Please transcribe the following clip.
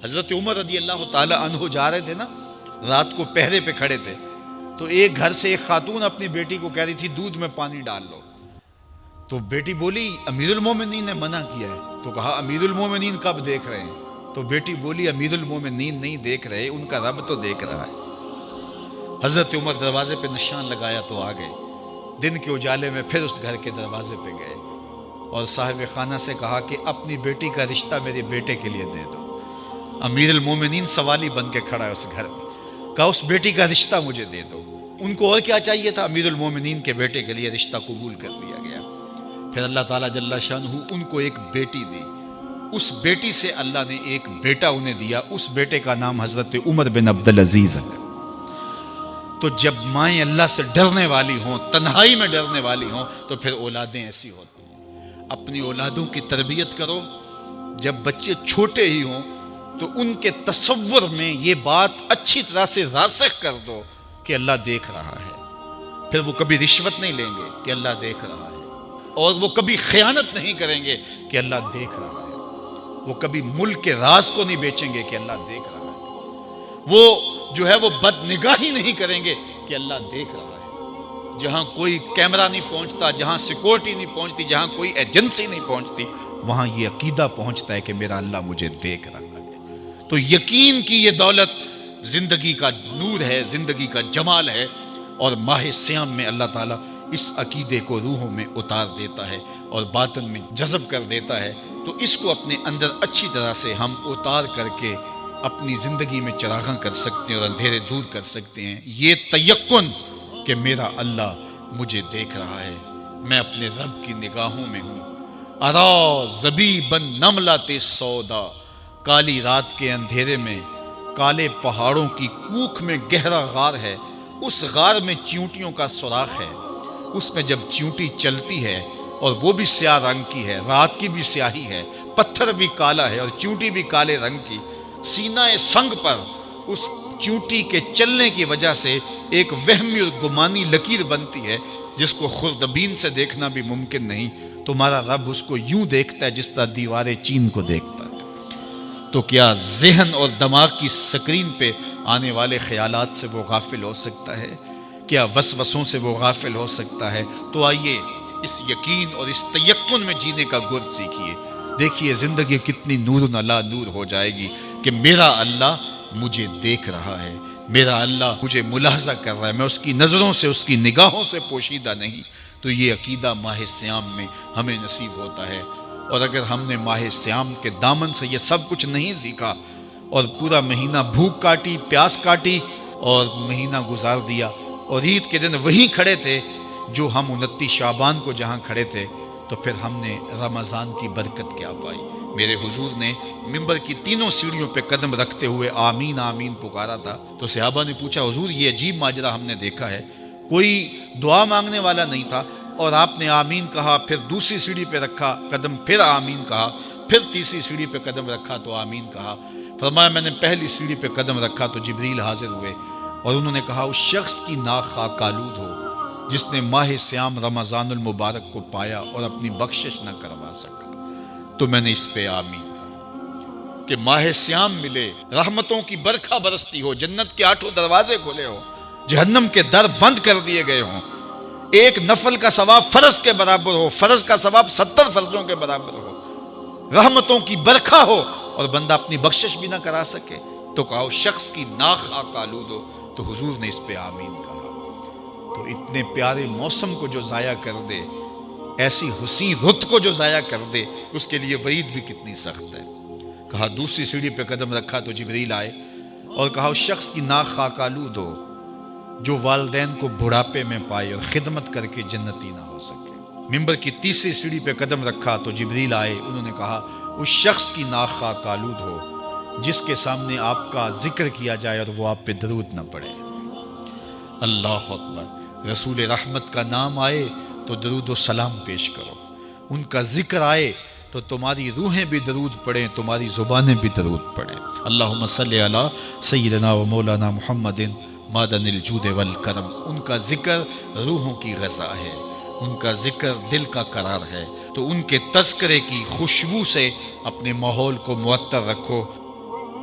حضرت عمر رضی اللہ تعالی عنہ جا رہے تھے نا، رات کو پہرے پہ کھڑے تھے، تو ایک گھر سے ایک خاتون اپنی بیٹی کو کہہ رہی تھی دودھ میں پانی ڈال لو، تو بیٹی بولی امیر المومنین نے منع کیا ہے، تو کہا امیر المومنین کب دیکھ رہے ہیں؟ تو بیٹی بولی امیر المومنین نہیں دیکھ رہے، ان کا رب تو دیکھ رہا ہے۔ حضرت عمر دروازے پہ نشان لگایا تو آ گئے، دن کے اجالے میں پھر اس گھر کے دروازے پہ گئے اور صاحب خانہ سے کہا کہ اپنی بیٹی کا رشتہ میرے بیٹے کے لیے دے دو۔ امیر المومنین سوالی بن کے کھڑا ہے اس گھر میں، کہا اس بیٹی کا رشتہ مجھے دے دو۔ ان کو اور کیا چاہیے تھا؟ امیر المومنین کے بیٹے کے لیے رشتہ قبول کر لیا گیا۔ پھر اللہ تعالیٰ جل شانہ ان کو ایک بیٹی دی، اس بیٹی سے اللہ نے ایک بیٹا انہیں دیا، اس بیٹے کا نام حضرت عمر بن عبدالعزیز ہے۔ تو جب مائیں اللہ سے ڈرنے والی ہوں، تنہائی میں ڈرنے والی ہوں، تو پھر اولادیں ایسی ہوتی ہیں۔ اپنی اولادوں کی تربیت کرو، جب بچے چھوٹے ہی ہوں تو ان کے تصور میں یہ بات اچھی طرح سے راسخ کر دو کہ اللہ دیکھ رہا ہے۔ پھر وہ کبھی رشوت نہیں لیں گے کہ اللہ دیکھ رہا ہے، اور وہ کبھی خیانت نہیں کریں گے کہ اللہ دیکھ رہا ہے، وہ کبھی ملک کے راز کو نہیں بیچیں گے کہ اللہ دیکھ رہا ہے، وہ جو ہے وہ بد نگاہی نہیں کریں گے کہ اللہ دیکھ رہا ہے۔ جہاں کوئی کیمرہ نہیں پہنچتا، جہاں سیکورٹی نہیں پہنچتی، جہاں کوئی ایجنسی نہیں پہنچتی، وہاں یہ عقیدہ پہنچتا ہے کہ میرا اللہ مجھے دیکھ رہا ہے۔ تو یقین کی یہ دولت زندگی کا نور ہے، زندگی کا جمال ہے، اور ماہ سیام میں اللہ تعالیٰ اس عقیدے کو روحوں میں اتار دیتا ہے اور باطن میں جذب کر دیتا ہے۔ تو اس کو اپنے اندر اچھی طرح سے ہم اتار کر کے اپنی زندگی میں چراغاں کر سکتے ہیں اور اندھیرے دور کر سکتے ہیں۔ یہ تیقن کہ میرا اللہ مجھے دیکھ رہا ہے، میں اپنے رب کی نگاہوں میں ہوں۔ ارا زبیباً نملۃ سودا، کالی رات کے اندھیرے میں کالے پہاڑوں کی کوکھ میں گہرا غار ہے، اس غار میں چیونٹیوں کا سوراخ ہے، اس میں جب چیونٹی چلتی ہے اور وہ بھی سیاہ رنگ کی ہے، رات کی بھی سیاہی ہے، پتھر بھی کالا ہے اور چیونٹی بھی کالے رنگ کی، سینہ سنگ پر اس چیونٹی کے چلنے کی وجہ سے ایک وہمی اور گمانی لکیر بنتی ہے جس کو خوردبین سے دیکھنا بھی ممکن نہیں۔ تمہارا رب اس کو یوں دیکھتا ہے جس طرح دیوار چین کو دیکھتا ہے۔ تو کیا ذہن اور دماغ کی سکرین پہ آنے والے خیالات سے وہ غافل ہو سکتا ہے؟ کیا وسوسوں سے وہ غافل ہو سکتا ہے؟ تو آئیے اس یقین اور اس تیقن میں جینے کا گر سیکھیے۔ دیکھیے زندگی کتنی نور علی نور ہو جائے گی کہ میرا اللہ مجھے دیکھ رہا ہے، میرا اللہ مجھے ملاحظہ کر رہا ہے، میں اس کی نظروں سے، اس کی نگاہوں سے پوشیدہ نہیں۔ تو یہ عقیدہ ماہ سیام میں ہمیں نصیب ہوتا ہے۔ اور اگر ہم نے ماہ سیام کے دامن سے یہ سب کچھ نہیں سیکھا اور پورا مہینہ بھوک کاٹی، پیاس کاٹی اور مہینہ گزار دیا، اور عید کے دن وہیں کھڑے تھے جو ہم 29 شعبان کو جہاں کھڑے تھے، تو پھر ہم نے رمضان کی برکت کیا پائی؟ میرے حضور نے منبر کی تینوں سیڑھیوں پہ قدم رکھتے ہوئے آمین آمین پکارا تھا، تو صحابہ نے پوچھا حضور یہ عجیب ماجرا ہم نے دیکھا ہے، کوئی دعا مانگنے والا نہیں تھا اور آپ نے آمین کہا، پھر دوسری سیڑھی پہ رکھا قدم، پھر آمین کہا، پھر تیسری سیڑھی پہ قدم رکھا تو آمین کہا۔ فرمایا میں نے پہلی سیڑھی پہ قدم رکھا تو جبریل حاضر ہوئے اور انہوں نے کہا اس شخص کی ناک خاک آلود ہو جس نے ماہ سیام رمضان المبارک کو پایا اور اپنی بخشش نہ کروا سکا۔ تو میں نے اس پہ آمین کہا کہ ماہ سیام ملے، رحمتوں کی برکھا برستی ہو، جنت کے 8 دروازے کھلے ہو، جہنم کے در بند کر دیے گئے ہوں، ایک نفل کا ثواب فرض کے برابر ہو، فرض کا ثواب 70 فرضوں کے برابر ہو، رحمتوں کی برکھا ہو اور بندہ اپنی بخشش بھی نہ کرا سکے، تو کہا اس شخص کی ناک خاک آلود ہو، تو حضور نے اس پہ آمین کہا۔ تو اتنے پیارے موسم کو جو ضائع کر دے، ایسی حسین رت کو جو ضائع کر دے، اس کے لیے وعید بھی کتنی سخت ہے۔ کہا دوسری سیڑھی پہ قدم رکھا تو جبریل آئے اور کہا اس شخص کی ناک خاک آلود ہو جو والدین کو بڑھاپے میں پائے اور خدمت کر کے جنتی نہ ہو سکے۔ منبر کی تیسری سیڑھی پہ قدم رکھا تو جبریل آئے، انہوں نے کہا اس شخص کی ناک خاک آلود ہو جس کے سامنے آپ کا ذکر کیا جائے اور وہ آپ پہ درود نہ پڑے۔ اللہ اکبر۔ رسول رحمت کا نام آئے تو درود و سلام پیش کرو، ان کا ذکر آئے تو تمہاری روحیں بھی درود پڑھیں، تمہاری زبانیں بھی درود پڑھیں۔ اللہم صلی علی سیدنا و مولانا محمد معدن الجود والکرم۔ ان کا ذکر روحوں کی غذا ہے، ان کا ذکر دل کا قرار ہے، تو ان کے تذکرے کی خوشبو سے اپنے ماحول کو معطر رکھو۔